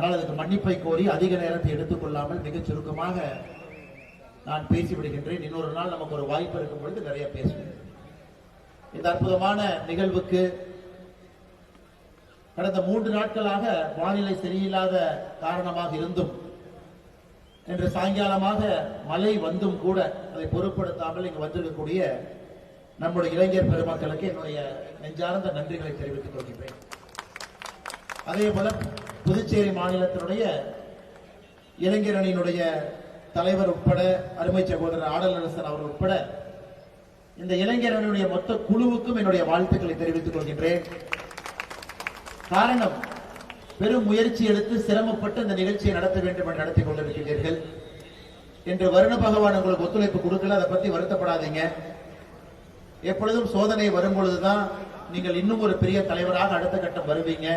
ஆனால் அதுக்கு மன்னிப்பை கோரி அதிக நேரத்தை எடுத்துக்கொள்ளாமல் மிகச் சுருக்கமாக நான் பேசிவிடுகின்றேன். இன்னொரு நாள் நமக்கு ஒரு வாய்ப்பு இருக்கும் பொழுது நிறைய பேசுவேன். இந்த அற்புதமான நிகழ்வுக்கு கடந்த 3 நாட்களாக வானிலை சரியில்லாத காரணமாக இருந்தும் இன்று சாயங்காலமாக மழை வந்தும் கூட அதை பொருட்படுத்தாமல் இங்கு வந்திருக்கக்கூடிய நம்முடைய இளைஞர் பெருமக்களுக்கு என்னுடைய நெஞ்சார்ந்த நன்றிகளை தெரிவித்துக் கொள்கின்றேன். அதே போல புதுச்சேரி மாநிலத்தினுடைய இளைஞர் அணியினுடைய தலைவர் உட்பட அருமை சகோதரர் ஆடலரசன் அவர் உட்பட இந்த இளைஞர் அணியுடைய மொத்த குழுவுக்கும் என்னுடைய வாழ்த்துக்களை தெரிவித்துக் கொள்கின்றேன். காரணம், பெரும் முயற்சி எடுத்து சிரமப்பட்டு இந்த நிகழ்ச்சியை நடத்த வேண்டும் என்று நடத்தி கொண்டிருக்கிறீர்கள். இன்று வருண பகவான் உங்களுக்கு ஒத்துழைப்பு கொடுக்கல, அதை பத்தி வருத்தப்படாதீங்க. எப்பொழுதும் சோதனை வரும்பொழுதுதான் நீங்கள் இன்னும் ஒரு பெரிய தலைவராக அடுத்த கட்டம் வருவீங்க.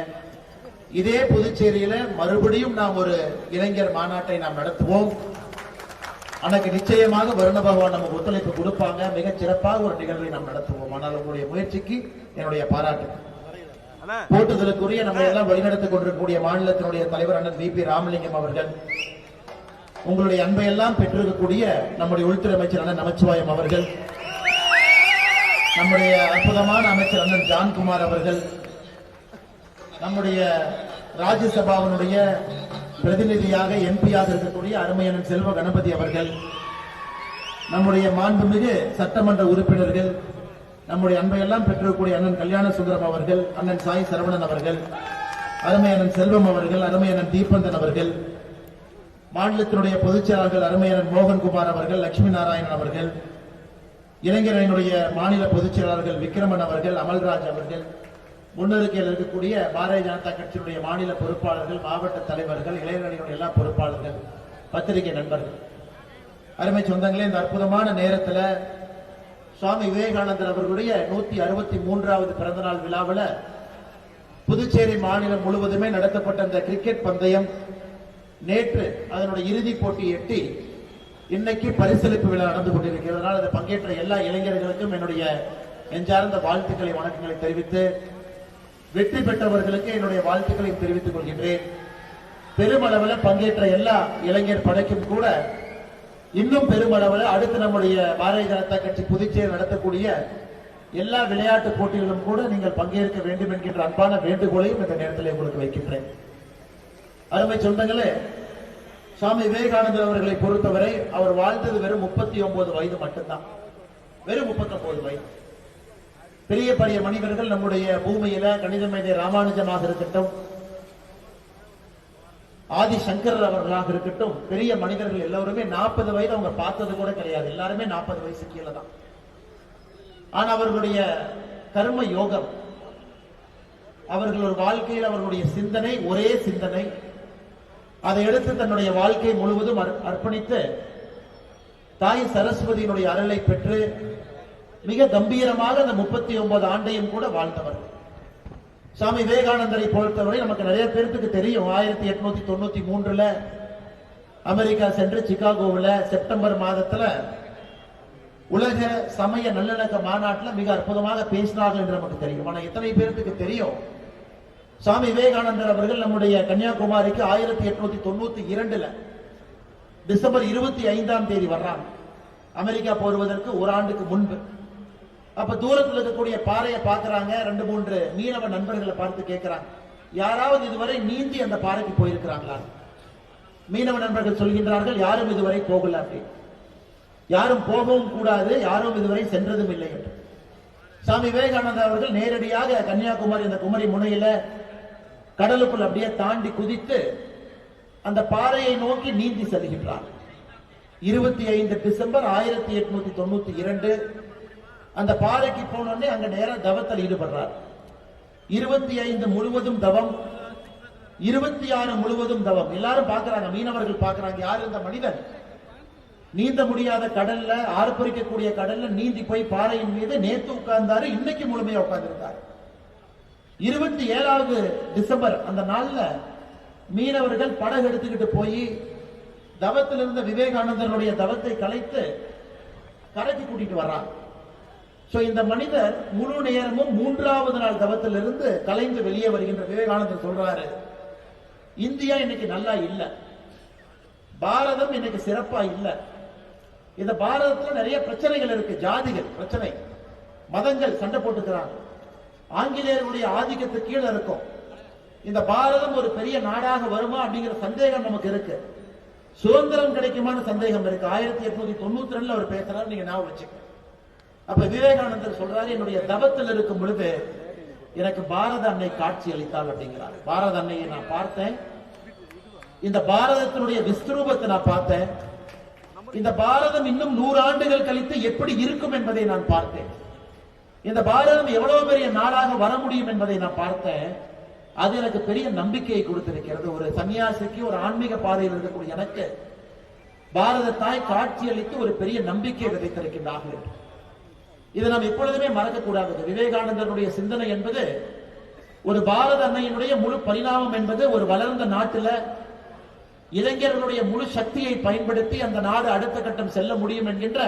இதே புதுச்சேரியில மறுபடியும் நாம் ஒரு இளைஞர் மாநாட்டை நாம் நடத்துவோம். அன்னைக்கு நிச்சயமாக வருண பகவான் நமக்கு ஒத்துழைப்பு கொடுப்பாங்க. மிகச் சிறப்பாக ஒரு நிகழ்வை நாம் நடத்துவோம். ஆனால் உங்களுடைய முயற்சிக்கு என்னுடைய பாராட்டு. போட்டுதலுக்குரிய நம்ம எல்லாம் வழிநடத்திக் கொண்டிருக்கக்கூடிய மாநிலத்தினுடைய தலைவர் அண்ணன் வி.பி. ராமலிங்கம் அவர்கள், உங்களுடைய அன்பை எல்லாம் பெற்றிருக்கக்கூடிய நம்முடைய உள்துறை அமைச்சர் அண்ணன் நமச்சிவாயம் அவர்கள், நம்முடைய அற்புதமான அமைச்சர் அண்ணன் ஜான்குமார் அவர்கள், நம்முடைய ராஜ்யசபாவினுடைய பிரதிநிதியாக எம்பியாக இருக்கக்கூடிய அருமையண்ணன் செல்வ கணபதி அவர்கள், நம்முடைய மாண்புமிகு சட்டமன்ற உறுப்பினர்கள், நம்முடைய அன்பையெல்லாம் பெற்றிருக்கக்கூடிய அண்ணன் கல்யாண சுந்தரம் அவர்கள், அண்ணன் சாய் சரவணன் அவர்கள், அருமையண்ணன் செல்வம் அவர்கள், அருமையண்ணன் தீபந்தன் அவர்கள், மாநிலத்தினுடைய பொதுச்செயலாளர்கள் அருமையண்ணன் மோகன்குமார் அவர்கள், லட்சுமி நாராயணன் அவர்கள், இளைஞரணியினுடைய மாநில பொதுச்செயலாளர்கள் விக்ரமன் அவர்கள், அமல்ராஜ் அவர்கள், முன்னிருக்கையில் இருக்கக்கூடிய பாரதிய ஜனதா கட்சியினுடைய மாநில பொறுப்பாளர்கள், மாவட்ட தலைவர்கள், இளைஞரணியினுடைய எல்லா பொறுப்பாளர்கள், பத்திரிகை நண்பர்கள், அருமை சொந்தங்களே, இந்த அற்புதமான நேரத்தில் சுவாமி விவேகானந்தர் அவர்களுடைய 163வது பிறந்தநாள் விழாவில் புதுச்சேரி மாநிலம் முழுவதுமே நடத்தப்பட்ட இந்த கிரிக்கெட் பந்தயம் நேற்று அதனுடைய இறுதிப் போட்டியை எட்டி இன்னைக்கு பரிசளிப்பு விழா நடந்து கொண்டிருக்கிறதுனால அதை பங்கேற்ற எல்லா இளைஞர்களுக்கும் என்னுடைய நெஞ்சார்ந்த வாழ்த்துக்களை வணக்கங்களை தெரிவித்து, வெற்றி பெற்றவர்களுக்கு என்னுடைய வாழ்த்துக்களை தெரிவித்துக் கொள்கின்றேன். பெருமளவில் பங்கேற்ற எல்லா இளைஞர் படைக்கும் கூட இன்னும் பெருமளவில் அடுத்து நம்முடைய பாரதிய ஜனதா கட்சி புதுச்சேரி நடத்தக்கூடிய எல்லா விளையாட்டு போட்டிகளிலும் கூட நீங்கள் பங்கேற்க வேண்டும் என்கின்ற அன்பான வேண்டுகோளையும் இந்த நேரத்தில் உங்களுக்கு வைக்கின்றேன். அருமை சொந்தங்களே, சுவாமி விவேகானந்தர் அவர்களை பொறுத்தவரை அவர் வாழ்ந்தது வெறும் 39 வயது மட்டும்தான். வெறும் 39 வயது. பெரிய பெரிய மனிதர்கள் நம்முடைய பூமியில கணித மேதை ராமானுஜமாக இருக்கட்டும், ஆதி சங்கரர் அவர்களாக இருக்கட்டும், பெரிய மனிதர்கள் எல்லோருமே 40 வயது அவங்க பார்த்தது கூட கிடையாது. எல்லாருமே 40 வயசு கீழே தான். ஆனா அவர்களுடைய கர்ம யோகம், அவர்கள் ஒரு வாழ்க்கையில் அவர்களுடைய சிந்தனை ஒரே சிந்தனை, அதை எடுத்து தன்னுடைய வாழ்க்கை முழுவதும் அர்ப்பணித்து தாய் சரஸ்வதியினுடைய அருளை பெற்று மிக கம்பீரமாக அந்த 39 ஆண்டையும் கூட வாழ்ந்தவர். சுவாமி விவேகானந்தரை பொறுத்தவரை நமக்கு நிறைய பேருக்கு தெரியும். 1893 அமெரிக்கா சென்று சிகாகோவில் செப்டம்பர் மாதத்துல உலக சமய நல்லிணக்க மாநாட்டில் மிக அற்புதமாக பேசினார்கள் என்று நமக்கு தெரியும். ஆனா எத்தனை பேருக்கு தெரியும், சுவாமி விவேகானந்தர் அவர்கள் நம்முடைய கன்னியாகுமரிக்கு 1892 டிசம்பர் 25ஆம் தேதி வர்றாங்க. அமெரிக்கா போடுவதற்கு ஒரு ஆண்டுக்கு முன்பு. அப்ப தூரத்தில் இருக்கக்கூடிய பாறையை பார்க்கிறாங்க. 2-3 மீனவ நண்பர்களை பார்த்து கேட்கிறாங்க, யாராவது இதுவரை நீந்தி அந்த பாறைக்கு போயிருக்கிறாங்களா? மீனவ நண்பர்கள் சொல்கின்றார்கள், யாரும் இதுவரை போகல, அப்படி யாரும் போகவும் கூடாது, யாரும் இதுவரை சென்றதும் இல்லை என்று. சுவாமி விவேகானந்தர் அவர்கள் நேரடியாக கன்னியாகுமரி அந்த குமரி முனையில கடலுக்குள் அப்படியே தாண்டி குதித்து அந்த பாறையை நோக்கி நீந்தி செல்கின்றார். 25 டிசம்பர் 1892 அந்த பாறைக்கு போனோடனே அங்க நேரம் தவத்தில் ஈடுபடுறார். 25 முழுவதும் தவம், 26 முழுவதும் தவம். எல்லாரும் பாக்குறாங்க, மீனவர்கள் பாக்குறாங்க, யார் இந்த மனிதன் நீந்த முடியாத கடல்ல, ஆர்ப்பரிக்கக்கூடிய கடல்ல நீந்தி போய் பாறையின் மீது நேத்து உட்கார்ந்தாரு, இன்னைக்கு முழுமையா உட்கார்ந்திருக்காரு. 27வது டிசம்பர் அந்த நாள்ல மீனவர்கள் படகு எடுத்துக்கிட்டு போய் தவத்தில் இருந்த விவேகானந்தருடைய தவத்தை கலைத்து கரைக்கு கூட்டிட்டு வர்றாங்க. இந்த மனிதர் முழு நேரமும் 3வது நாள் தவத்திலிருந்து கலைந்து வெளியே வருகின்ற விவேகானந்தர் சொல்றாரு, இந்தியா இன்னைக்கு நல்லா இல்ல, பாரதம் இன்னைக்கு சிறப்பா இல்ல. இந்த பாரதத்துல நிறைய பிரச்சனைகள் இருக்கு. ஜாதிகள் பிரச்சனை, மதங்கள் சண்டை போட்டுக்கிறாங்க, ஆங்கிலேயருடைய ஆதிக்கத்துக்கு கீழே இருக்கும். இந்த பாரதம் ஒரு பெரிய நாடாக வருமா அப்படிங்கிற சந்தேகம் நமக்கு இருக்கு. சுதந்திரம் கிடைக்குமான சந்தேகம் இருக்கு. 1892 அவர் பேசுறாரு, நீங்க ஞாபகம் வச்சுக்க. அப்ப விவேகானந்தர் சொல்றாரு, என்னுடைய தவத்தில் இருக்கும் பொழுது எனக்கு பாரத அன்னை காட்சி அளித்தாள் அப்படிங்கிறார். பாரத அன்னையை நான் பார்த்தேன், இந்த பாரதத்தினுடைய விஸ்வரூபத்தை நான் பார்த்தேன். இந்த பாரதம் இன்னும் 100 ஆண்டுகள் கழித்து எப்படி இருக்கும் என்பதை நான் பார்த்தேன். இந்த பாரதம் எவ்வளவு பெரிய நாடாக வர முடியும் என்பதை நான் பார்த்தேன். அது எனக்கு பெரிய நம்பிக்கையை கொடுத்திருக்கிறது. ஒரு சன்னியாசிக்கு, ஒரு ஆன்மீக பாதையில் இருக்கக்கூடிய எனக்கு பாரத தாய் காட்சி அளித்து ஒரு பெரிய நம்பிக்கை விதைத்திருக்கின்றார்கள். இதை நாம் எப்பொழுதுமே மறக்க கூடாது. விவேகானந்தருடைய சிந்தனை என்பது ஒரு பாரத அன்னையினுடைய முழு பரிணாமம் என்பது ஒரு வளர்ந்த நாட்டில் இளைஞர்களுடைய முழு சக்தியை பயன்படுத்தி அந்த நாடு அடுத்த கட்டம் செல்ல முடியும் என்கின்ற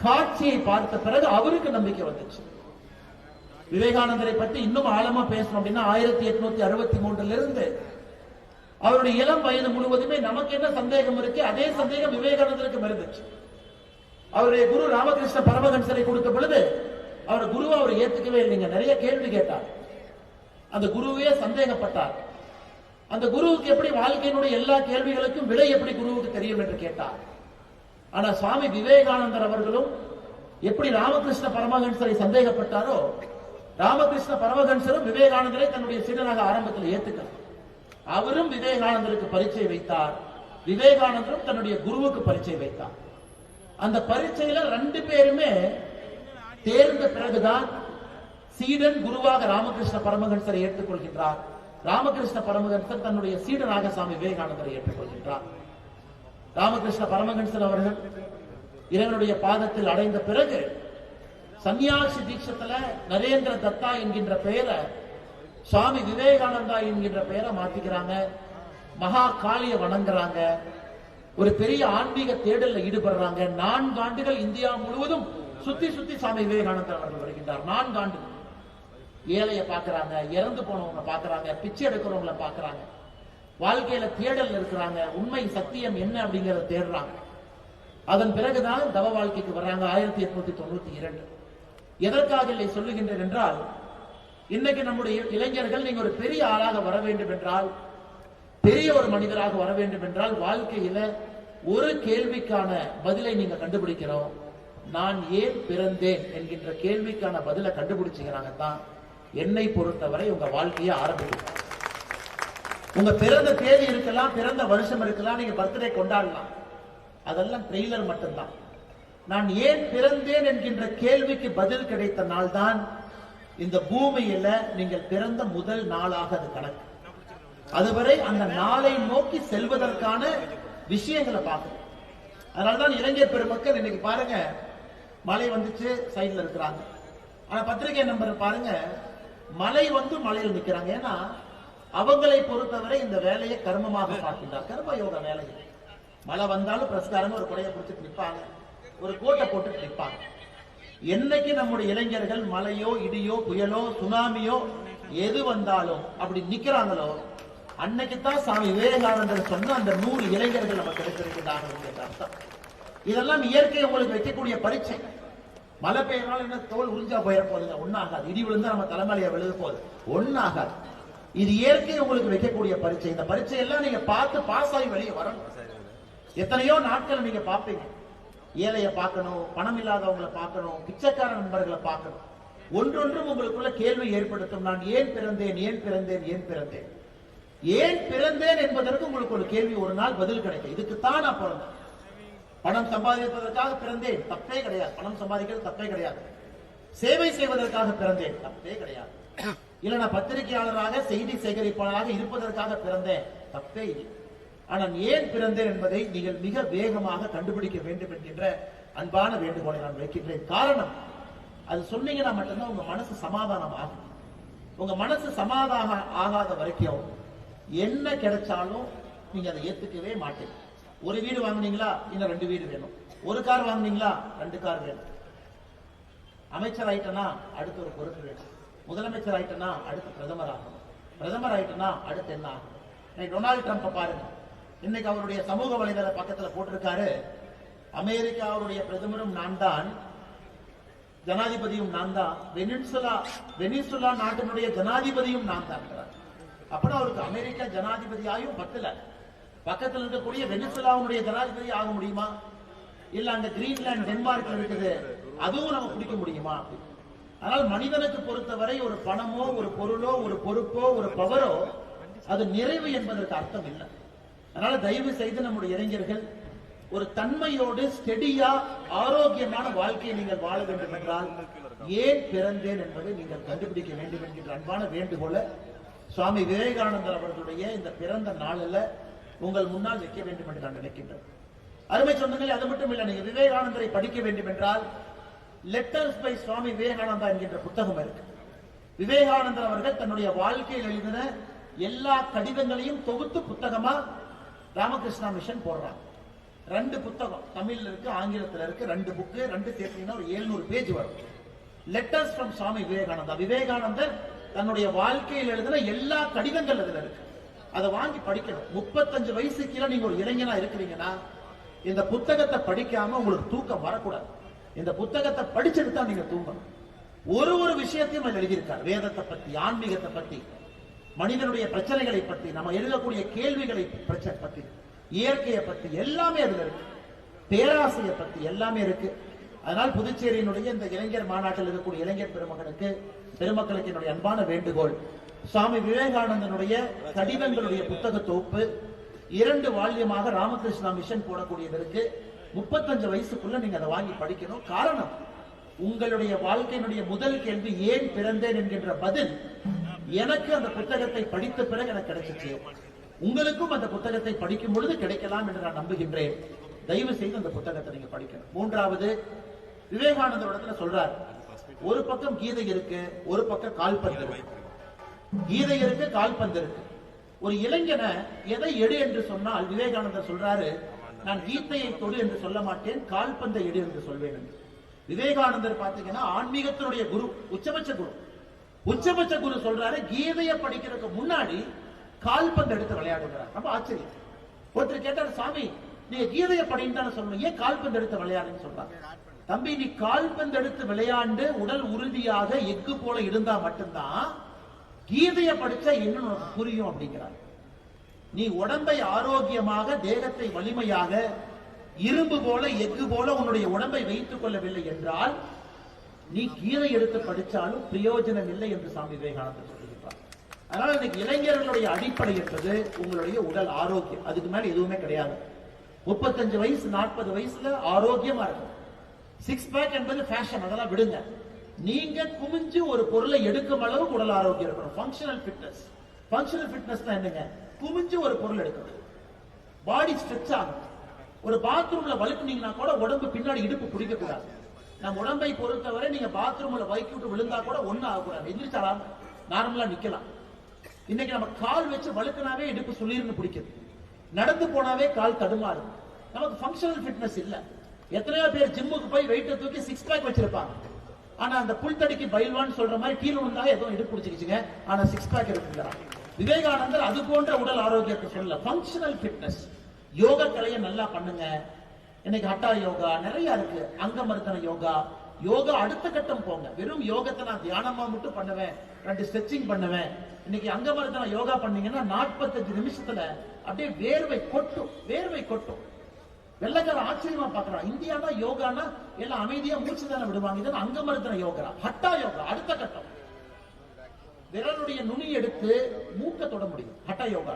காட்சியை பார்த்த பிறகு அவருக்கு நம்பிக்கை வந்துச்சு. விவேகானந்தரை பற்றி இன்னும் ஆழமா பேசணும் அப்படின்னா 1863 இருந்து அவருடைய இளம் வயது முழுவதுமே நமக்கு என்ன சந்தேகம் இருக்கு, அதே சந்தேகம் விவேகானந்தருக்கு இருந்துச்சு. அவருடைய குரு ராமகிருஷ்ண பரமஹம்சரை கொடுத்த பொழுது அவர் குருவை அவர் ஏத்துக்கவே இல்லைங்க. நிறைய கேள்வி கேட்டார், அந்த குருவே சந்தேகப்பட்டார். அந்த குருவுக்கு எப்படி வாழ்க்கையினுடைய எல்லா கேள்விகளுக்கும் விடை எப்படி குருவுக்கு தெரியும் என்று கேட்டார். ஆனா சுவாமி விவேகானந்தர் அவர்களும் எப்படி ராமகிருஷ்ண பரமஹம்சரை சந்தேகப்பட்டாரோ, ராமகிருஷ்ண பரமஹம்சரும் விவேகானந்தரை தன்னுடைய சீடனாக ஆரம்பத்தில் ஏத்துக்கிறார். அவரும் விவேகானந்தருக்கு பரீட்சை வைத்தார், விவேகானந்தரும் தன்னுடைய குருவுக்கு பரீட்சை வைத்தார். அந்த பரீட்சையில 2 பேருமே தேர்ந்த பிறகுதான் சீடன் குருவாக ராமகிருஷ்ண பரமஹம்சரை ஏற்றுக்கொள்கின்றார். ராமகிருஷ்ண பரமஹம்சர் தன்னுடைய சீடனாக சுவாமி விவேகானந்தரை ஏற்றுக்கொள்கின்றார். ராமகிருஷ்ண பரமஹம்சர் அவர்கள் இறைவனுடைய பாதத்தில் அடைந்த பிறகு சன்னியாசி தீட்சத்துல நரேந்திர தத்தா என்கின்ற பெயரை சுவாமி விவேகானந்தா என்கின்ற பெயரை மாத்திக்கிறாங்க. மகா காளிய வணங்குறாங்க, ஒரு பெரிய ஆன்மீக தேடல்ல ஈடுபடுறாங்க. 4 ஆண்டுகள் இந்தியா முழுவதும் சுத்தி சுத்தி சுவாமி விவேகானந்தர் அவர்கள் வருகின்றார். 4 ஆண்டுகள் ஏழைய பாக்குறாங்க, இறந்து போனவங்க பாக்குறாங்க, பிச்சை எடுக்கிறவங்களை பாக்குறாங்க, வாழ்க்கையில தேடல் இருக்கிறாங்க, உண்மை சத்தியம் என்ன அப்படிங்கறத தேடுறாங்க. அதன் பிறகுதான் தவ வாழ்க்கைக்கு வர்றாங்க 1892. எதற்காக இல்லை சொல்லுகின்றேன் என்றால், இன்னைக்கு நம்முடைய இளைஞர்கள் நீங்க ஒரு பெரிய ஆளாக வர வேண்டும் என்றால், பெரிய ஒரு மனிதராக வர வேண்டும் என்றால், வாழ்க்கையில ஒரு கேள்விக்கான பதிலை நீங்க கண்டுபிடிக்கிறோம். நான் ஏன் பிறந்தேன் என்கின்ற கேள்விக்கான பதிலை கண்டுபிடிச்சுக்கிறாங்க தான் என்னை பொறுத்தவரை உங்க வாழ்க்கையை ஆரம்பிக்கும். உங்க பிறந்த தேதி இருக்கலாம், பிறந்த வருஷம் இருக்கலாம், நீங்க பர்த்டே கொண்டாடலாம், அதெல்லாம் ட்ரெய்லர் மட்டும்தான். நான் ஏன் பிறந்தேன் என்கின்ற கேள்விக்கு பதில் கிடைத்த நாள் தான் இந்த பூமியில நீங்கள் பிறந்த முதல் நாளாக அது கணக்கு. அதுவரை அந்த நாளை நோக்கி செல்வதற்கான விஷயங்களை பார்க்கணும். அதனால்தான் இளைஞர் பெருமக்கள் இன்னைக்கு பாருங்க, மழை வந்துச்சு சைட்ல இருக்கிறாங்க, ஆனா பத்திரிகை நம்பர் பாருங்க மழை வந்து மழையில் நிக்கிறாங்க. ஏன்னா அவங்களை பொறுத்தவரை இந்த வேலையை கர்மமாக பார்க்கின்றார், கர்ம யோக வேலை. மழை வந்தாலும் பிரஸ்காரங்க ஒரு குடையை பிடிச்சிட்டு நிற்பாங்க, ஒரு கோட்டை போட்டு நிற்பாங்க. என்னைக்கு நம்முடைய இளைஞர்கள் மழையோ இடியோ புயலோ சுனாமியோ எது வந்தாலும் அப்படி நிக்கிறாங்களோ, அன்னைக்குத்தான் சாமி விவேகானந்தர் சொன்ன அந்த 100 இளைஞர்கள் நமக்கு கிடைத்திருக்கிறார்கள். இதெல்லாம் இயற்கை உங்களுக்கு வைக்கக்கூடிய பரீட்சை. மழை பெய்யனால என்ன தோல் உறிஞ்சா போயிட போகுதுங்க, ஒன்னாகாது. இடி விழுந்தா நம்ம தலைமையில விழுது போகுது, ஒன்னாகாது. இது இயற்கை உங்களுக்கு வைக்கக்கூடிய பரீட்சை. இந்த பரீட்சை எல்லாம் நீங்க பார்த்து பாஸ் ஆகி வெளியே வரணும். எத்தனையோ நாட்கள் நீங்க பார்ப்பீங்க, ஏழைய பார்க்கணும், பணம் இல்லாதவங்களை பார்க்கணும், பிச்சைக்கார நண்பர்களை பார்க்கணும். ஒன்றொன்றும் உங்களுக்குள்ள கேள்வி ஏற்படுத்தும். நான் ஏன் பிறந்தேன், ஏன் பிறந்தேன், ஏன் பிறந்தேன், ஏன் பிறந்தேன் என்பதற்கு உங்களுக்கு ஒரு கேள்வி ஒரு நாள் பதில் கிடைக்கும். இதுக்குத்தான் நான் பிறந்தேன், பணம் சம்பாதிப்பதற்காக பிறந்தேன், தப்பே கிடையாது. பணம் சம்பாதிக்கிறது தப்பே கிடையாது. சேவை செய்வதற்காக பிறந்தேன், தப்பே கிடையாது. இல்ல நான் பத்திரிகையாளராக செய்தி சேகரிப்பாளராக இருப்பதற்காக பிறந்தேன், தப்பே இல்லை. ஆனால் ஏன் பிறந்தேன் என்பதை நீங்கள் மிக வேகமாக கண்டுபிடிக்க வேண்டும் என்கின்ற அன்பான வேண்டுகோளை நான் வைக்கின்றேன். காரணம், அது சொன்னீங்கன்னா மட்டும்தான் உங்க மனசு சமாதானம் ஆகும். உங்க மனசு சமாதானம் ஆகாத வரைக்கும் என்ன கிடைச்சாலும் நீங்க அதை ஏத்துக்கவே மாட்டீங்க. ஒரு வீடு வாங்குனீங்களா, இன்னும் 2 வீடு வேணும். ஒரு கார் வாங்குனீங்களா, 2 கார் வேணும். அமைச்சர் ஆயிட்டனா அடுத்து ஒரு பொறுப்பு வேணும். முதலமைச்சர் ஆயிட்டனா அடுத்து பிரதமர் ஆகணும். பிரதமர் ஆயிட்டனா அடுத்து என்ன ஆகணும். டொனால்டு ட்ரம்ப் பாருங்க, இன்னைக்கு அவருடைய சமூக வலைதள பக்கத்துல போட்டிருக்காரு, அமெரிக்காவுடைய பிரதமரும் நான் தான், ஜனாதிபதியும் நான் தான், வெனிசுலா நாட்டினுடைய ஜனாதிபதியும் நான் தான். அப்பனா அவருக்கு அமெரிக்கா ஜனாதிபதியாயும் பத்தல, பக்கத்தில் இருக்கக்கூடிய வெனிசுலாவுடைய ஜனாதிபதி ஆக முடியுமா? இல்ல அங்க கிரீன்லாந்து டென்மார்க்ல இருக்குது, அதுவும் நம்ம பிடிக்க முடியுமா? ஆனால் மனிதனுக்கு பொறுத்தவரை ஒரு பணமோ ஒரு பொருளோ ஒரு பொறுப்போ ஒரு பவரோ அது நிறைவு என்பதற்கு அர்த்தம் இல்லை. அதனால தயவு செய்து நம்முடைய இளைஞர்கள் ஒரு தன்மையோடு ஸ்டெடியா ஆரோக்கியமான வாழ்க்கையை நீங்கள் வாழ வேண்டும் என்றால் ஏன் பிறந்தேன் என்பதை நீங்கள் கண்டுபிடிக்க வேண்டும் என்கின்ற அன்பான வேண்டுகோளை சுவாமி விவேகானந்தர் அவர்களுடைய இந்த பிறந்த நாளில் உங்கள் முன்னால் வைக்க வேண்டும் என்று நான் நினைக்கின்றேன். அருமை சொந்தங்களே, அது மட்டும் இல்லை, நீங்க விவேகானந்தரை படிக்க வேண்டும் என்றால் லெட்டர்ஸ் பை சுவாமி விவேகானந்தா என்கின்ற புத்தகம் இருக்கு. விவேகானந்தர் அவர்கள் தன்னுடைய வாழ்க்கையில் எழுதின எல்லா கடிதங்களையும் தொகுத்து புத்தகமா ராமகிருஷ்ணா மிஷன் போடுறாங்க. 2 புத்தகம் தமிழ்ல இருக்கு, ஆங்கிலத்தில் இருக்கு, 2 புக்கு, 2 சேர்த்தீங்கன்னா ஒரு 700 பேஜ் வரும். Letters from Swami Vivekananda. விவேகானந்தர் தன்னுடைய வாழ்க்கையில் எழுதின எல்லா கடிதங்கள் அதுல இருக்கு. அதை வாங்கி படிக்கணும். 35 வயசு கீழே நீங்க ஒரு இளைஞனா இருக்கிறீங்கன்னா இந்த புத்தகத்தை படிக்காம உங்களுக்கு தூக்கம் வரக்கூடாது. இந்த புத்தகத்தை படிச்சுட்டு தான் நீங்க தூங்கணும். ஒரு விஷயத்தையும் அதில் எழுதியிருக்கார். வேதத்தை பத்தி, ஆன்மீகத்தை பத்தி, மனிதனுடைய பிரச்சனைகளை பத்தி, நம்ம எழுதக்கூடிய கேள்விகளை பத்தி, இயற்கையை பத்தி எல்லாமே அதுல இருக்கு. பேராசையை பத்தி எல்லாமே இருக்கு. அதனால் புதுச்சேரியினுடைய இந்த இளைஞர் மாநாட்டில் இருக்கக்கூடிய இளைஞர் பெருமக்களுக்கு என்னுடைய அன்பான வேண்டுகோள், சுவாமி விவேகானந்தனுடைய கடிதங்களுடைய புத்தக தொகுப்பு 2 வால்யமாக ராமகிருஷ்ணா மிஷன் போடக்கூடியதற்கு 35 வயசுக்குள்ள நீங்க அதை வாங்கி படிக்கணும். காரணம், உங்களுடைய வாழ்க்கையினுடைய முதல் கேள்வி ஏன் பிறந்தேன் என்கின்ற பதில் எனக்கு அந்த புத்தகத்தை படித்த பிறகு எனக்கு கிடைச்சிச்சு. உங்களுக்கும் அந்த புத்தகத்தை படிக்கும் பொழுது கிடைக்கலாம் என்று நான் நம்புகின்றேன். தயவு செய்து அந்த புத்தகத்தை நீங்க படிக்கணும். 3வது, விவேகானந்தர் சொல்றார், ஒரு பக்கம் கீதை இருக்கு, ஒரு பக்கம் கால்பந்து இருக்கு. கீதை இருக்கு, கால்பந்து இருக்கு. ஒரு இளைஞனை எதை எடு என்று சொன்னால் விவேகானந்தர் சொல்றாரு, நான் கீதையை தொடு என்று சொல்ல மாட்டேன், கால்பந்தை எடு என்று சொல்வேன். விவேகானந்தர் பாத்தீங்கன்னா ஆன்மீகத்தினுடைய குரு, உச்சபட்ச குரு சொல்றாரு, கீதையை படிக்கிறதுக்கு முன்னாடி கால்பந்து எடுத்து விளையாடுகிறார். ரொம்ப ஆச்சரியம். ஒருத்தர் கேட்டார், சாமி நீங்க கீதையை படின்னு தானே சொல்லணும், ஏன் கால்பந்து எடுத்து விளையாடுன்னு சொல்றாங்க. தம்பி, நீ கால்பந்து எடுத்து விளையாண்டு உடல் உறுதியாக எஃகு போல இருந்தா மட்டும்தான் கீதையை படிச்சா என்ன புரியும் அப்படிங்கிறார். நீ உடம்பை ஆரோக்கியமாக, தேகத்தை வலிமையாக, இரும்பு போல எஃகு போல உன்னுடைய உடம்பை வைத்துக் கொள்ளவில்லை என்றால் நீ கீதை எடுத்து படிச்சாலும் பிரயோஜனம் இல்லை என்று சாமி விவேகானந்தர் சொல்லியிருப்பார். அதனால இன்னைக்கு இளைஞர்களுடைய அடிப்படை என்பது உங்களுடைய உடல் ஆரோக்கியம். அதுக்கு மேல எதுவுமே கிடையாது. 35 வயசு 40 வயசுல ஆரோக்கியமா இருக்கும். 6 பேக் என்பது ஃபேஷன், அதெல்லாம் விடுங்க. நீங்க குமிஞ்சு ஒரு பொருளை எடுக்கும் அளவுக்கு உடல் ஆரோக்கியம் இருக்கணும். ஃபங்க்ஷனல் ஃபிட்னஸ் என்னங்க? குமிஞ்சு ஒரு பொருள் எடுக்கணும், பாடி ஸ்ட்ரெச் ஆகும். ஒரு பாத்ரூம்ல வலிப்புனீங்கன்னா கூட உடம்பு பின்னாடி இடுப்பு பிடிக்க கூடாது. நம்ம உடம்பை பொறுத்தவரை நீங்க பாத்ரூம்ல வைக்கி விட்டு விழுந்தா கூட ஒண்ணும் ஆகக்கூடாது, எந்திரிச்சாலாம் நார்மலா நிக்கலாம். இன்னைக்கு நம்ம கால் வச்சு வழுக்கினாவே இடுப்பு சுளீர்னு பிடிக்குது, நடந்து போனாவே கால் தடுமாறு. நமக்கு ஃபங்க்ஷனல் ஃபிட்னஸ் இல்ல. எத்தனையோ பேர் ஜிம்முக்கு போய் வெயிட்ட தூக்கி 6 பேக் வச்சிருப்பாங்க. ஆனா அந்த புல்தடிக்கு பயில்வான்னு சொல்ற மாதிரி கீழே விழுந்தா ஏதோ இடுப்பு பிடிச்சிக்கிச்சுங்க, ஆனா 6 பேக் இருக்குங்கிறான். விவேகானந்தர் அது போன்ற உடல் ஆரோக்கியத்தை சொல்ல. ஃபங்க்ஷனல் ஃபிட்னஸ், யோக கலையை நல்லா பண்ணுங்க. இன்னைக்கு ஹட்டா யோகா நிறைய இருக்கு, அங்கமர்த்தன யோகா. யோகா அடுத்த கட்டம் போங்க. வெறும் யோகத்தை நான் தியானமா மட்டும் பண்ணுவேன், 2 ஸ்ட்ரெச்சிங் பண்ணுவேன். இன்னைக்கு அங்கமர்த்தன யோகா பண்ணீங்கன்னா 45 நிமிஷத்துல அப்படியே வேர்வை கொட்டும். வெள்ளக்கார ஆச்சரியமா பாக்குறான், இந்தியானா யோகானா எல்லாம் அமைதியா மூச்சு தானே விடுவாங்க. இதெல்லாம் அங்கமர்த்தன யோகா. ஹட்டா யோகா அடுத்த கட்டம். விரலுடைய நுனி எடுத்து மூக்க தொட முடியும் ஹட்டா யோகா.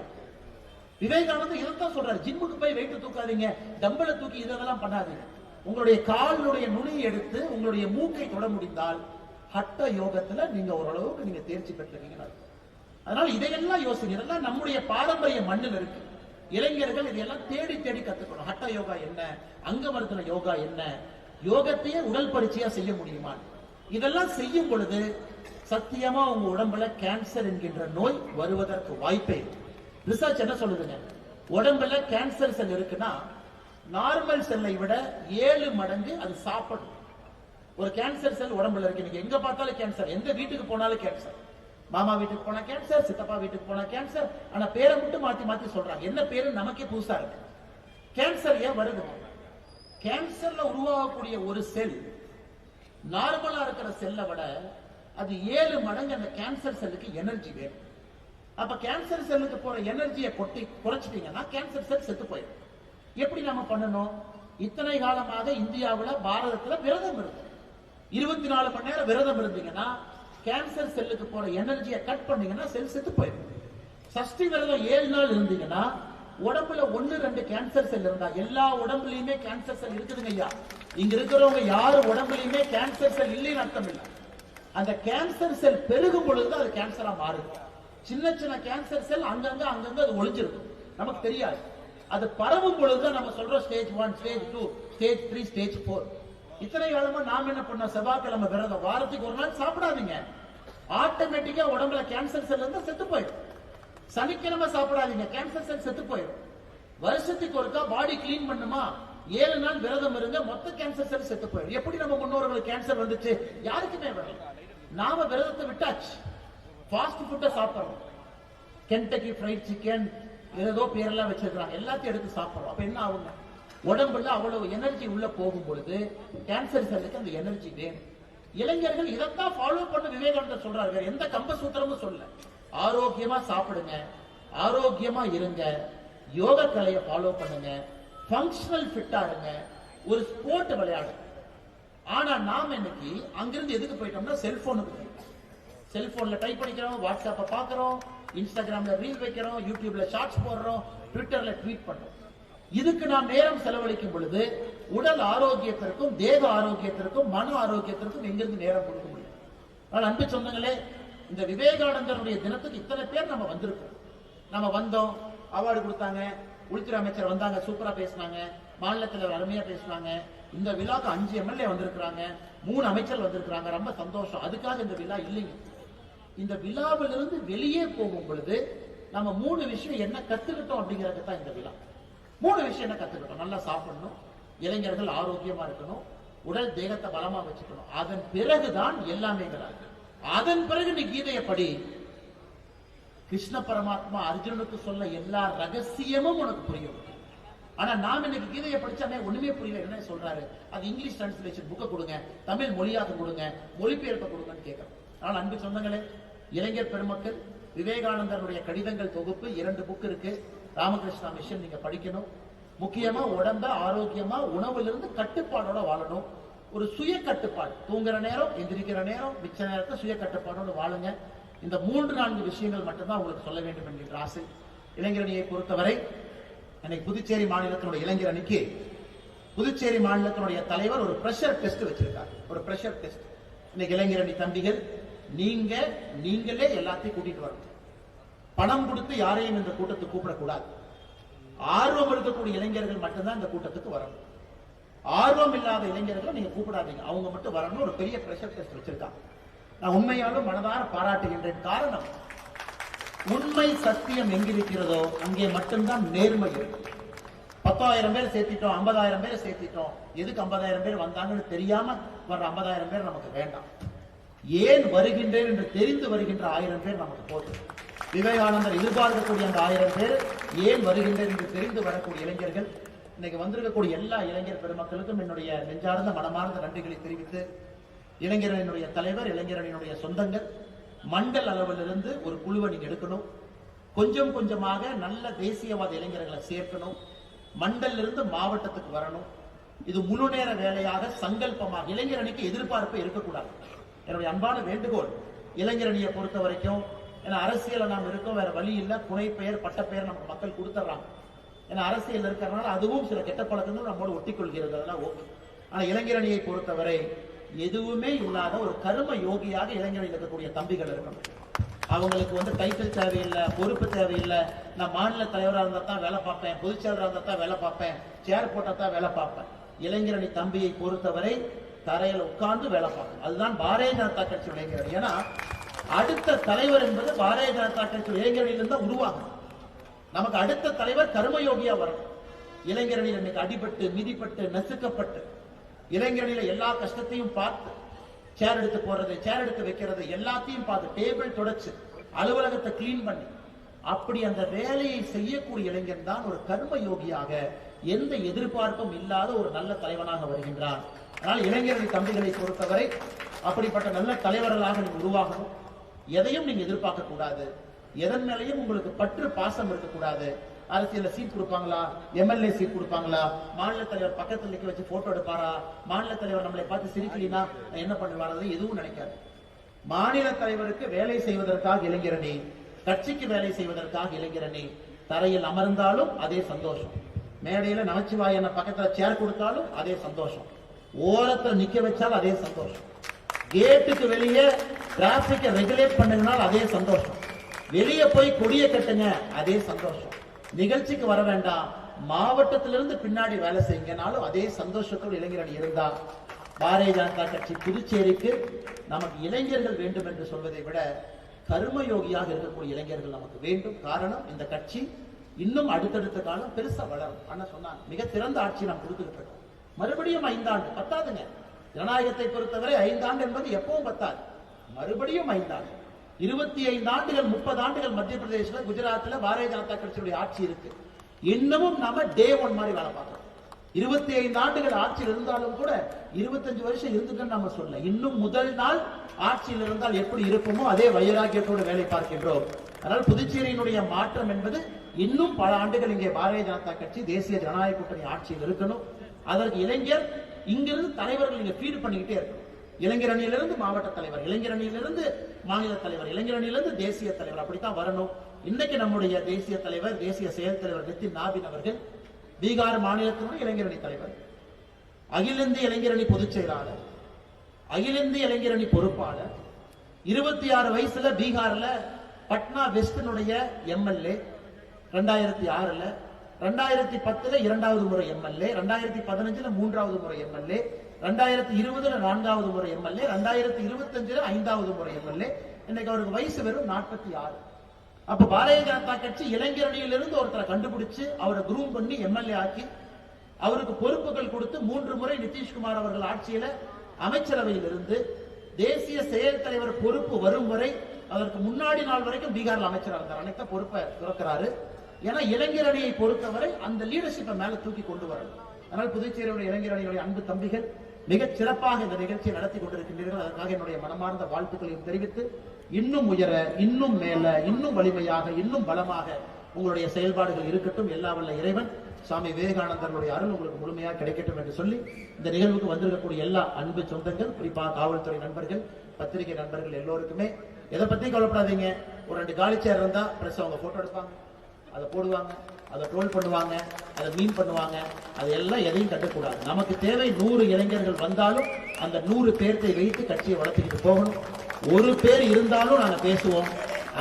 விவேகானந்தர் இதைத்தான் சொல்றாரு, ஜிம்முக்கு போய் வெயிட் தூக்காதீங்க, டம்பளை தூக்கி இதெல்லாம் பண்ணாதீங்க. உங்களுடைய காலுடைய நுனியை எடுத்து உங்களுடைய மூக்கை தொட முடிந்தால் ஹட்ட யோகத்துல நீங்க ஓரளவுக்கு நீங்க தேர்ச்சி பெற்றிருக்கீங்க. அதனால இதையெல்லாம் யோசிங்க. இதெல்லாம் நம்முடைய பாரம்பரிய மண்ணில் இருக்கு. இளைஞர்கள் இதையெல்லாம் தேடி கத்துக்கணும். ஹட்ட யோகா என்ன, அங்கமர்த்தன யோகா என்ன, யோகத்தையே உடல் பரிச்சையா செய்ய முடியுமா? இதெல்லாம் செய்யும் பொழுது சத்தியமா உங்க உடம்புல கேன்சர் என்கின்ற நோய் வருவதற்கு வாய்ப்பே. ரிசர்ச் என்ன சொல்லுதுங்க, உடம்புல கேன்சர் செல் இருக்குன்னா நார்மல் செல்லை விட 7 மடங்கு அது சாப்பிடும். ஒரு கேன்சர் செல் உடம்புல இருக்கு. நீங்க எங்க பார்த்தாலும் கேன்சர், எந்த வீட்டுக்கு போனாலும் கேன்சர். மாமா வீட்டுக்கு போனா கேன்சர், சித்தப்பா வீட்டுக்கு போனா கேன்சர். ஆனா பேரை மட்டும் மாத்தி மாத்தி சொல்றாங்க. என்ன பேரு நமக்கே புதுசா இருக்கு. கேன்சர் ஏன் வருது? கேன்சர்ல உருவாகக்கூடிய ஒரு செல் நார்மலா இருக்கிற செல்லை விட அது 7 மடங்கு அந்த கேன்சர் செல்லுக்கு எனர்ஜி வேணும். அப்ப கேன்சர் செல்லுக்கு போற எனர்ஜியை குறைச்சிட்டீங்கன்னா கேன்சர் செல் செத்து போயிடும். எப்படி நம்ம பண்ணணும்? இத்தனை காலமாக இந்தியாவில் பாரதத்துல விரதம் இருக்கு. 24 மணி நேரம் விரதம் இருந்தீங்கன்னா கேன்சர் செல்லுக்கு போற எனர்ஜியை கட் பண்ணீங்கன்னா செல் செத்து போயிடும். சஷ்டி விரதம் 7 நாள் இருந்தீங்கன்னா உடம்புல 1-2 கேன்சர் செல் இருந்தா எல்லா உடம்புலயுமே கேன்சர் செல் இருக்குதுங்க ஐயா. இங்க இருக்கிறவங்க யாரு உடம்புலயுமே கேன்சர் செல் இல்லைன்னு அர்த்தம் இல்லை. அந்த கேன்சர் செல் பெருகும் பொழுது அது கேன்சரா மாறுது. சின்ன சின்ன கேன்சர் செல் அங்கங்க அது ஒளிஞ்சிருக்கும், நமக்கு தெரியாது. அது பரவும் பொழுதுதான் நம்ம சொல்றோம் ஸ்டேஜ் 1, ஸ்டேஜ் 2, ஸ்டேஜ் 3, ஸ்டேஜ் 4. இத்தனை காலமா நாம என்ன பண்ணோம்? செவ்வாய்க்கிழமை விரதம், வாரத்துக்கு ஒரு நாள் சாப்பிடாதீங்க. ஆட்டோமேட்டிக்கா உடம்புல கேன்சர் செல் இருந்தா செத்து போயிடும். சனிக்கிழமை சாப்பிடாதீங்க, கேன்சர் செல் செத்து போயிடும். வருஷத்துக்கு ஒருக்கா பாடி கிளீன் பண்ணுமா, 7 நாள் விரதம் இருங்க, மொத்த கேன்சர் செல் செத்து போயிடும். எப்படி நம்ம முன்னோர்களுக்கு கேன்சர் வந்துச்சு? யாருக்குமே வரல. நாம விரதத்தை விட்டாச்சு, ஃபாஸ்ட் ஃபுட்டை சாப்பிடுறோம். கென்டக்கி ஃப்ரைட் சிக்கன் ஏதோ பேரெல்லாம் வச்சிருக்காங்க, எல்லாத்தையும் எடுத்து சாப்பிடுறோம். அப்ப என்ன ஆகுங்க? உடம்புல அவ்வளவு எனர்ஜி உள்ள போகும் பொழுது கேன்சர் செல்லுக்கு அந்த எனர்ஜி வேணும். இளைஞர்கள் இதைத்தான் ஃபாலோ பண்ண விவேகானந்தர் சொல்றாரு, எந்த கம்ப சூத்திரமும் சொல்ல. ஆரோக்கியமா சாப்பிடுங்க, ஆரோக்கியமா இருங்க, யோக கலையை ஃபாலோ பண்ணுங்க, ஃபங்க்ஷனல் ஃபிட்டா இருங்க, ஒரு ஸ்போர்ட் விளையாடுங்க. ஆனா நாம இன்னைக்கு அங்கிருந்து எதுக்கு போயிட்டோம்னா செல்போனுக்கு. செல்போன்ல டைப் பண்ணிக்கிறோம், வாட்ஸ்அப்ப பாக்குறோம், இன்ஸ்டாகிராம்ல ரீல் வைக்கிறோம், யூடியூப்ல ஷார்ட்ஸ் போடுறோம், ட்விட்டர்ல ட்வீட் பண்றோம். இதுக்கு நாம் நேரம் செலவழிக்கும் பொழுது உடல் ஆரோக்கியத்திற்கும் தேக ஆரோக்கியத்திற்கும் மன ஆரோக்கியத்திற்கும் எங்கிருந்து நேரம் கொடுக்க முடியும்? ஆனால் அன்பு சொந்தங்களே, இந்த விவேகானந்தருடைய தினத்துக்கு இத்தனை பேர் நம்ம வந்திருக்கோம். நம்ம வந்தோம், அவார்டு கொடுத்தாங்க, உள்துறை அமைச்சர் வந்தாங்க, சூப்பரா பேசினாங்க, மாநில தலைவர் அருமையா பேசினாங்க. இந்த விழாக்கு 5 எம்எல்ஏ வந்திருக்கிறாங்க, 3 அமைச்சர் வந்திருக்கிறாங்க, ரொம்ப சந்தோஷம். அதுக்காக இந்த விழா இல்லைங்க. இந்த விழாவிலிருந்து வெளியே போகும் பொழுது நம்ம 3 விஷயம் என்ன கத்துக்கிட்டோம் அப்படிங்கறதுக்கு தான் இந்த விழா. 3 விஷயம் என்ன கத்துக்கிட்டோம்? நல்லா சாப்பிடணும், இளைஞர்கள் ஆரோக்கியமா இருக்கணும், உடல் தேகத்தை பலமா வச்சுக்கணும். அதன் பிறகுதான் எல்லாமே. அதன் பிறகு நீ கீதையை படி. கிருஷ்ண பரமாத்மா அர்ஜுனனுக்கு சொல்ல எல்லா ரகசியமும் உனக்கு புரியும். ஆனா நாம இன்னைக்கு கீதையை படிச்சாமே ஒண்ணுமே புரியல. என்ன சொல்றாரு? அது இங்கிலீஷ் டிரான்ஸ்லேஷன் புக்கை கொடுங்க, தமிழ் மொழியாக கொடுங்க, மொழிபெயர்ப்ப கொடுங்கன்னு கேட்கிறோம். ஆனால் அன்பு சொந்தங்களே, இளைஞர் பெருமக்கள், விவேகானந்தருடைய கடிதங்கள் தொகுப்பு 2 புக் இருக்கு. ராமகிருஷ்ணா மிஷன் நீங்க படிக்கணும். முக்கியமா உடம்ப ஆரோக்கியமா உணவுல கட்டுப்பாடோட வாழணும். ஒரு சுய கட்டுப்பாடு, தூங்குற நேரம், எந்திரிக்கிற நேரம், மிச்ச நேரத்தை சுய கட்டுப்பாடோட வாழுங்க. இந்த 3-4 விஷயங்கள் மட்டும்தான் உங்களுக்கு சொல்ல வேண்டும் என்கின்ற ஆசை. இளைஞரணியை பொறுத்தவரை இன்னைக்கு புதுச்சேரி மாநிலத்தினுடைய இளைஞர் அணிக்கு புதுச்சேரி மாநிலத்தினுடைய தலைவர் ஒரு பிரஷர் டெஸ்ட் வச்சிருக்காரு. ஒரு பிரஷர் டெஸ்ட். இன்னைக்கு இளைஞரணி தம்பிகள், நீங்களே எல்லாத்தையும் கூட்டிட்டு வரணும். பணம் கொடுத்து யாரையும் இந்த கூட்டத்துக்கு கூப்பிடக்கூடாது. ஆர்வம் இருக்கக்கூடிய இளைஞர்கள் மட்டும்தான் இந்த கூட்டத்துக்கு வரணும். ஆர்வம் இல்லாத இளைஞர்களை நீங்க கூப்பிடாதீங்க, அவங்க மட்டும் வரணும். ஒரு பெரிய பிரஷர் டெஸ்ட் வச்சிருக்காங்க. நான் உண்மையாலும் மனதார பாராட்டுகின்றேன். காரணம், உண்மை சத்தியம் எங்கிருக்கிறதோ அங்கே மட்டும்தான் நேர்மை இருக்கு. 10,000 பேர் சேர்த்திட்டோம், 50,000 பேர் சேர்த்திட்டோம், எதுக்கு 50,000 பேர் வந்தாங்கன்னு தெரியாம வர்ற 50,000 பேர் நமக்கு வேண்டாம். ஏன் வருகின்றேன் என்று தெரிந்து வருகின்ற 1000 பேர் நமக்கு போதும். விவேகானந்தர் எதிர்பார்க்கக்கூடிய அந்த 1000 பேர் ஏன் வருகின்றேன் என்று தெரிந்து வரக்கூடிய இளைஞர்கள். இன்னைக்கு வந்திருக்கக்கூடிய எல்லா இளைஞர் பெருமக்களுக்கும் என்னுடைய நெஞ்சார்ந்த மனமார்ந்த நன்றிகளை தெரிவித்து, இளைஞரணியினுடைய தலைவர், இளைஞரணியினுடைய சொந்தங்கள், மண்டல் அளவிலிருந்து ஒரு குழுவை நீங்க எடுக்கணும். கொஞ்சம் கொஞ்சமாக நல்ல தேசியவாத இளைஞர்களை சேர்க்கணும். மண்டல இருந்து மாவட்டத்துக்கு வரணும். இது முழு நேர வேலையாக சங்கல்பமாக இளைஞரணிக்கு எதிர்பார்ப்பு இருக்கக்கூடாது. என்னுடைய அன்பான வேண்டுகோள், இளைஞரணியை பொறுத்த வரைக்கும், ஏன்னா அரசியல நாம் இருக்கோம், வேற வழி இல்லை. புனை பெயர் பட்ட பெயர் நம்ம மக்கள் கொடுத்துட்றாங்க. ஏன்னா அரசியல் இருக்கிறதுனால அதுவும் சில கெட்ட பழக்கங்கள் நம்மோடு ஒட்டிக்கொள்கிறது, அதெல்லாம் ஓகே. ஆனா இளைஞரணியை பொறுத்தவரை எதுவுமே இல்லாத ஒரு கர்ம யோகியாக இளைஞரில் இருக்கக்கூடிய தம்பிகள் இருக்கணும். அவங்களுக்கு டைட்டில் தேவையில்லை, பொறுப்பு தேவையில்லை. நான் மாநில தலைவராக இருந்தா தான் வேலை பார்ப்பேன், பொதுச் செயலராக இருந்தா தான் வேலை பார்ப்பேன், சேர் போட்டா தான் வேலை பார்ப்பேன். இளைஞரணி தம்பியை பொறுத்தவரை தரையில உட்கார்ந்து வேலை பார்க்கணும். அதுதான் பாரதிய ஜனதா கட்சி இளைஞரணி. ஏன்னா அடுத்த தலைவர் என்பது பாரதிய ஜனதா கட்சி இளைஞரணியிலிருந்து தான் உருவாகும். நமக்கு அடுத்த தலைவர் கர்மயோகியா வரணும். இளைஞரணியில் இன்னைக்கு அடிபட்டு மிதிப்பட்டு நசுக்கப்பட்டு இளைஞரணியில எல்லா கஷ்டத்தையும் பார்த்து சேர் எடுத்து போடுறது, சேர் எடுத்து வைக்கிறது எல்லாத்தையும் பார்த்து டேபிள் தொடச்சு அலுவலகத்தை கிளீன் பண்ணி அப்படி அந்த வேலையை செய்யக்கூடிய இளைஞன் தான் ஒரு கர்ம யோகியாக எந்த எதிர்பார்ப்பும் இல்லாத ஒரு நல்ல தலைவனாக வருகின்றான். அதனால் இளைஞர்கள் தம்பிகளை பொறுத்தவரை அப்படிப்பட்ட நல்ல தலைவர்களாக நீங்க உருவாகணும். எதையும் நீங்க எதிர்பார்க்க கூடாது. எதன் மேலையும் உங்களுக்கு பற்று பாசம் இருக்கக்கூடாது. அரசியல சீட் கொடுப்பாங்களா, எம்எல்ஏ சீட் கொடுப்பாங்களா, மாநில தலைவர் பக்கத்தில் நிக்க வச்சு போட்டோ எடுப்பாரா, மாநில தலைவர் நம்மளை பார்த்து சிரிக்கலினா என்ன பண்ணுவாரு, எதுவும் நினைக்காது. மாநில தலைவருக்கு வேலை செய்வதற்காக இளைஞரணி, கட்சிக்கு வேலை செய்வதற்காக இளைஞரணி. தரையில் அமர்ந்தாலும் அதே சந்தோஷம், மேடையில நமச்சிவாயன பக்கத்துல சேர் கொடுத்தாலும் அதே சந்தோஷம், ஓரத்துல நிக்க வச்சாலும் அதே சந்தோஷம், கேட்டுக்கு வெளியே டிராபிக்கை ரெகுலேட் பண்ணுங்கனாலும் அதே சந்தோஷம், வெளியே போய் கொடியை கட்டுங்க அதே சந்தோஷம், நிகழ்ச்சிக்கு வர வேண்டாம் மாவட்டத்திலிருந்து பின்னாடி வேலை செய்யுங்கனாலும் அதே சந்தோஷத்தோடு இளைஞரணி இருந்தா பாரதிய ஜனதா கட்சி புதுச்சேரிக்கு நமக்கு இளைஞர்கள் வேண்டும் என்று சொல்வதை விட கர்மயோகியாக இருக்கக்கூடிய இளைஞர்கள் நமக்கு வேண்டும். காரணம், இந்த கட்சி இன்னும் அடுத்தடுத்த காலம் பெருசா வளரும். ஆனா சொன்னாங்க மிக சிறந்த ஆட்சி நாம் கொடுத்துக்கிட்டு இருக்கோம். மறுபடியும் 5 ஆண்டு பத்தாதுங்க. ஜனநாயகத்தை பொறுத்தவரை 5 ஆண்டு என்பது எப்பவும் பத்தாது. மறுபடியும் 5 ஆண்டு, 25 ஆண்டுகள் 30 ஆண்டுகள் மத்திய பிரதேசத்துல குஜராத்ல பாரதிய ஜனதா கட்சியுடைய ஆட்சி இருக்கு. இன்னமும் நாம டே 1 மாதிரி வேலை பார்க்கிறோம். 25 ஆண்டுகள் ஆட்சியில் இருந்தாலும் கூட 25 வருஷம் இருந்துட்டு நம்ம சொல்ல, இன்னும் முதல் நாள் ஆட்சியில் இருந்தால் எப்படி இருக்குமோ அதே வைராக்கியத்தோடு வேலை பார்க்கின்றோம். அதனால் புதுச்சேரியினுடைய மாற்றம் என்பது இன்னும் பல ஆண்டுகள் இங்கே பாரதிய ஜனதா கட்சி தேசிய ஜனநாயக கூட்டணி ஆட்சியில் இருக்கணும். அதற்கு இளைஞர் இங்கிருந்து தலைவர்கள் நீங்க ஃபீட் பண்ணிக்கிட்டே இருக்கணும். இளைஞர் அணியிலிருந்து மாவட்ட தலைவர், இளைஞர் அணியிலிருந்து மாநில தலைவர், இளைஞர் அணியிலிருந்து தேசிய தலைவர், அப்படித்தான் வரணும். இன்னைக்கு நம்முடைய தேசிய தலைவர், தேசிய செயல் தலைவர் நிதின் நாபின் அவர்கள் பீகார் மாநிலத்தினுடைய இளைஞர் அணி தலைவர், அகில இந்திய இளைஞர் அணி பொதுச் செயலாளர், அகில இந்திய இளைஞர் அணி பொறுப்பாளர், 26 வயசுல பீகார்ல பட்னா வெஸ்டினுடைய எம்எல்ஏ, 2006ல 2010ல 2வது முறை எம்எல்ஏ, 2015ல 3வது முறை எம்எல்ஏ, 2020ல 4வது முறை எம்எல்ஏ, 2025ல 5வது முறை எம்எல்ஏ. இன்னைக்கு அவருக்கு வயசு வெறும் 46. அப்ப பாரதிய ஜனதா கட்சி இளைஞர் அணியிலிருந்து ஒருத்தரை கண்டுபிடிச்சு அவரை குரூம் பண்ணி எம்எல்ஏ ஆக்கி அவருக்கு பொறுப்புகள் கொடுத்து 3 முறை நிதிஷ்குமார் அவர்கள் ஆட்சியில அமைச்சரவையில் இருந்து தேசிய செயல் தலைவர் பொறுப்பு வரும் வரை அதற்கு முன்னாடி நாள் வரைக்கும் பீகார்ல அமைச்சராக இருந்தார். அன்னைக்கு பொறுப்பை துறக்கிறாரு. ஏன்னா இளைஞர் அணியை பொறுத்தவரை அந்த லீடர்ஷிப்பை மேல தூக்கி கொண்டு வரணும். அதனால் புதுச்சேரியுடைய இளைஞர் அணியுடைய அன்பு தம்பிகள் மிகச் சிறப்பாக இந்த நிகழ்ச்சியை நடத்தி கொண்டிருக்கின்றீர்கள். அதற்காக என்னுடைய மனமார்ந்த வாழ்த்துக்களையும் தெரிவித்து இன்னும் உயர, இன்னும் மேல, இன்னும் வலிமையாக, இன்னும் பலமாக உங்களுடைய செயல்பாடுகள் இருக்கட்டும். எல்லா வல்ல இறைவன் சுவாமி விவேகானந்தருடைய அருள் உங்களுக்கு முழுமையாக கிடைக்கட்டும் என்று சொல்லி இந்த நிகழ்வுக்கு வந்திருக்கக்கூடிய எல்லா அன்பு சொந்தங்கள், குறிப்பாக காவல்துறை நண்பர்கள், பத்திரிகை நண்பர்கள் எல்லோருக்குமே எதை பத்தி கவலைப்படாதீங்க. ஒரு 2 காலி சேர் இருந்தா பிரஸ் அவங்க போட்டோ எடுப்பாங்க, அதை போடுவாங்க, அதை ட்ரோல் பண்ணுவாங்க, அதை மீன் பண்ணுவாங்க. அது எல்லாம் எதையும் கட்டக்கூடாது. நமக்கு தேவை 100 இளைஞர்கள் வந்தாலும் அந்த 100 பேர்த்தை வைத்து கட்சியை வளர்த்துக்கிட்டு போகணும். 1 பேர் இருந்தாலும் நாங்க பேசுவோம்,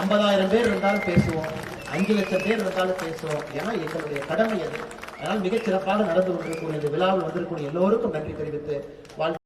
50,000 பேர் இருந்தாலும் பேசுவோம், 5 லட்சம் பேர் இருந்தாலும் பேசுவோம். ஏன்னா எங்களுடைய கடமை அது. அதனால் மிகச் சிறப்பாக நடந்து கொண்டிருக்கக்கூடிய இந்த விழாவில் வந்திருக்கக்கூடிய எல்லோருக்கும் நன்றி தெரிவித்து வாழ்த்து.